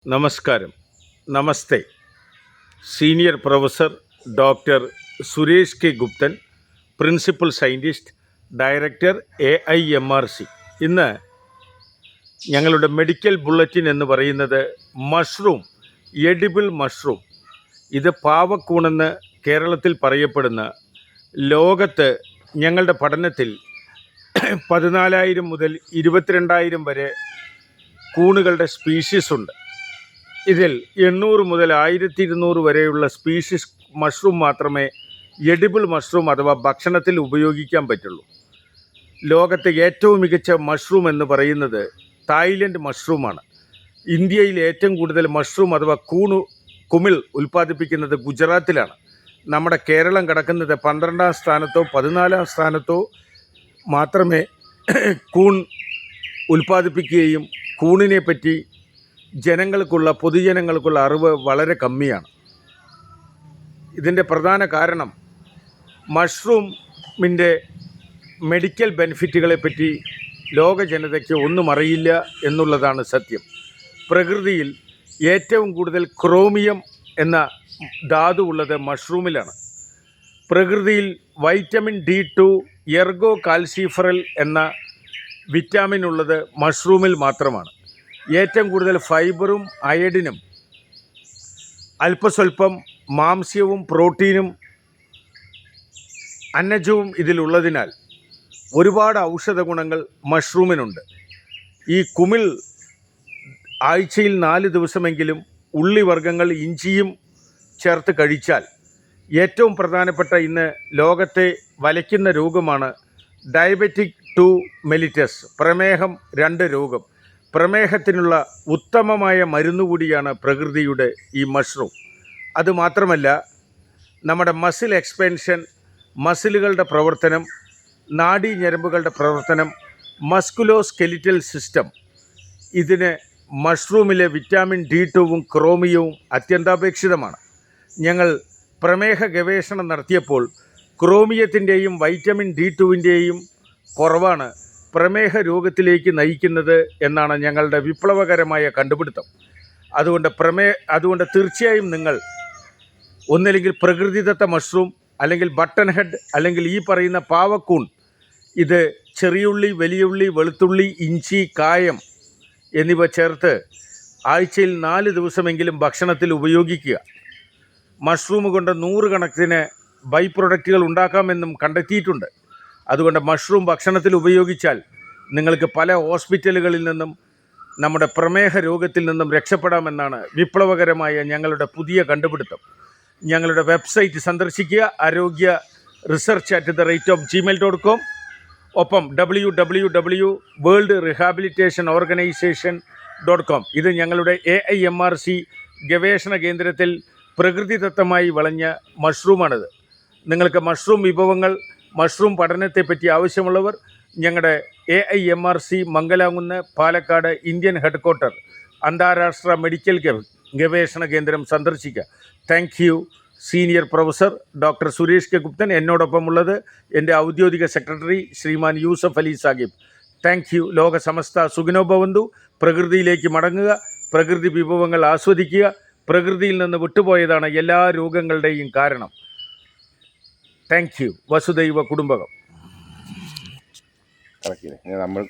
നമസ്കാരം. നമസ്തേ. Senior professor doctor Suresh K Guptan, principal scientist, director AIMRC. ഇന്ന് ഞങ്ങളുടെ മെഡിക്കൽ ബുള്ളറ്റിൻ എന്ന് പറയുന്നത് മഷ്റൂം, എഡിബിൾ മഷ്റൂം. ഇത് പാവക്കൂണെന്ന് കേരളത്തിൽ പറയപ്പെടുന്ന, ലോകത്ത് ഞങ്ങളുടെ പഠനത്തിൽ 14,000 മുതൽ 22,000 വരെ കൂണുകളുടെ സ്പീഷീസ് ഉണ്ട്. ഇതിൽ 800 മുതൽ 1200 വരെയുള്ള സ്പീഷീസ് മഷ്റൂം മാത്രമേ എഡിബിൾ മഷ്റൂം അഥവാ ഭക്ഷണത്തിൽ ഉപയോഗിക്കാൻ പറ്റുള്ളൂ. ലോകത്തെ ഏറ്റവും മികച്ച മഷ്റൂം എന്ന് പറയുന്നത് തായ്ലൻഡ് മഷ്റൂമാണ്. ഇന്ത്യയിൽ ഏറ്റവും കൂടുതൽ മഷ്റൂം അഥവാ കുമിൾ ഉൽപ്പാദിപ്പിക്കുന്നത് ഗുജറാത്തിലാണ്. നമ്മുടെ കേരളം കിടക്കുന്നത് 12ാം സ്ഥാനത്തോ 14ാം സ്ഥാനത്തോ മാത്രമേ കൂൺ ഉൽപ്പാദിപ്പിക്കുകയും കൂണിനെ പറ്റി പൊതുജനങ്ങൾക്കുള്ള അറിവ് വളരെ കമ്മിയാണ്. ഇതിൻ്റെ പ്രധാന കാരണം മഷ്റൂമിൻ്റെ മെഡിക്കൽ ബെനിഫിറ്റുകളെ പറ്റി ലോക ജനതയ്ക്ക് ഒന്നും അറിയില്ല എന്നുള്ളതാണ് സത്യം. പ്രകൃതിയിൽ ഏറ്റവും കൂടുതൽ ക്രോമിയം എന്ന ധാതു ഉള്ളത് മഷ്റൂമിലാണ്. പ്രകൃതിയിൽ വൈറ്റമിൻ D2, എർഗോ കാൽസിഫറൽ എന്ന വിറ്റാമിൻ ഉള്ളത് മഷ്റൂമിൽ മാത്രമാണ്. ഏറ്റവും കൂടുതൽ ഫൈബറും അയഡിനും അല്പസ്വല്പം മാംസ്യവും പ്രോട്ടീനും അന്നജവും ഇതിലുള്ളതിനാൽ ഒരുപാട് ഔഷധ ഗുണങ്ങൾ മഷ്റൂമിനുണ്ട്. ഈ കുമിൾ ആഴ്ചയിൽ 4 ദിവസമെങ്കിലും ഉള്ളിവർഗ്ഗങ്ങൾ, ഇഞ്ചിയും ചേർത്ത് കഴിച്ചാൽ ഏറ്റവും പ്രധാനപ്പെട്ട ഇന്ന് ലോകത്തെ വലയ്ക്കുന്ന രോഗമാണ് ഡയബറ്റിക് 2 മെലിറ്റസ്, പ്രമേഹം 2 രോഗം. പ്രമേഹത്തിനുള്ള ഉത്തമമായ മരുന്നുകൂടിയാണ് പ്രകൃതിയുടെ ഈ മഷ്റൂം. അതുമാത്രമല്ല, നമ്മുടെ മസിൽ എക്സ്പെൻഷൻ, മസിലുകളുടെ പ്രവർത്തനം, നാഡീഞരമ്പുകളുടെ പ്രവർത്തനം, മസ്കുലോ സ്കെലിറ്റൽ സിസ്റ്റം, ഇതിന് മഷ്റൂമിലെ വിറ്റാമിൻ D2-വും ക്രോമിയവും അത്യന്താപേക്ഷിതമാണ്. ഞങ്ങൾ പ്രമേഹ ഗവേഷണം നടത്തിയപ്പോൾ ക്രോമിയത്തിൻ്റെയും വൈറ്റമിൻ D2-വിൻ്റെയും കുറവാണ് പ്രമേഹ രോഗത്തിലേക്ക് നയിക്കുന്നത് എന്നാണ് ഞങ്ങളുടെ വിപ്ലവകരമായ കണ്ടുപിടുത്തം. അതുകൊണ്ട് തീർച്ചയായും നിങ്ങൾ ഒന്നില്ലെങ്കിൽ പ്രകൃതിദത്ത മഷ്റൂം, അല്ലെങ്കിൽ ബട്ടൺ ഹെഡ്, അല്ലെങ്കിൽ ഈ പറയുന്ന പാവക്കൂൺ, ഇത് ചെറിയുള്ളി, വലിയുള്ളി, വെളുത്തുള്ളി, ഇഞ്ചി, കായം എന്നിവ ചേർത്ത് ആഴ്ചയിൽ 4 ദിവസമെങ്കിലും ഭക്ഷണത്തിൽ ഉപയോഗിക്കുക. മഷ്റൂം കൊണ്ട് 100 കണക്കിന് ബൈ പ്രൊഡക്റ്റുകൾ ഉണ്ടാക്കാമെന്നും കണ്ടെത്തിയിട്ടുണ്ട്. അതുകൊണ്ട് മഷ്റൂം ഭക്ഷണത്തിൽ ഉപയോഗിച്ചാൽ നിങ്ങൾക്ക് പല ഹോസ്പിറ്റലുകളിൽ നിന്നും നമ്മുടെ പ്രമേഹ രോഗത്തിൽ നിന്നും രക്ഷപ്പെടാമെന്നാണ് വിപ്ലവകരമായ ഞങ്ങളുടെ പുതിയ കണ്ടുപിടുത്തം. ഞങ്ങളുടെ വെബ്സൈറ്റ് സന്ദർശിക്കുക, arogya.research@gmail.com. ഒപ്പം www.worldrehabilitationorganization.com. ഇത് ഞങ്ങളുടെ AIMRC ഗവേഷണ കേന്ദ്രത്തിൽ പ്രകൃതിദത്തമായി വളഞ്ഞ മഷ്റൂമാണിത്. നിങ്ങൾക്ക് മഷ്റൂം വിഭവങ്ങൾ, മഷ്റൂം പഠനത്തെപ്പറ്റി ആവശ്യമുള്ളവർ ഞങ്ങളുടെ AIMRC Mangalamkunnu, Palakkad Indian headquarter അന്താരാഷ്ട്ര മെഡിക്കൽ ഗവേഷണ കേന്ദ്രം സന്ദർശിക്കുക. Thank you. Senior professor doctor Suresh K Guptan. എന്നോടൊപ്പമുള്ളത് എൻ്റെ ഔദ്യോഗിക secretary Shriman Yusuf Ali Sahib. Thank you. ലോക സമസ്ത സുഖിനോ ഭവന്തു. പ്രകൃതിയിലേക്ക് മടങ്ങുക, പ്രകൃതി വിഭവങ്ങൾ ആസ്വദിക്കുക. പ്രകൃതിയിൽ നിന്ന് വിട്ടുപോയതാണ് എല്ലാ രോഗങ്ങളുടെയും കാരണം. Thank you. വസുദൈവ കുടുംബകം. നമ്മൾ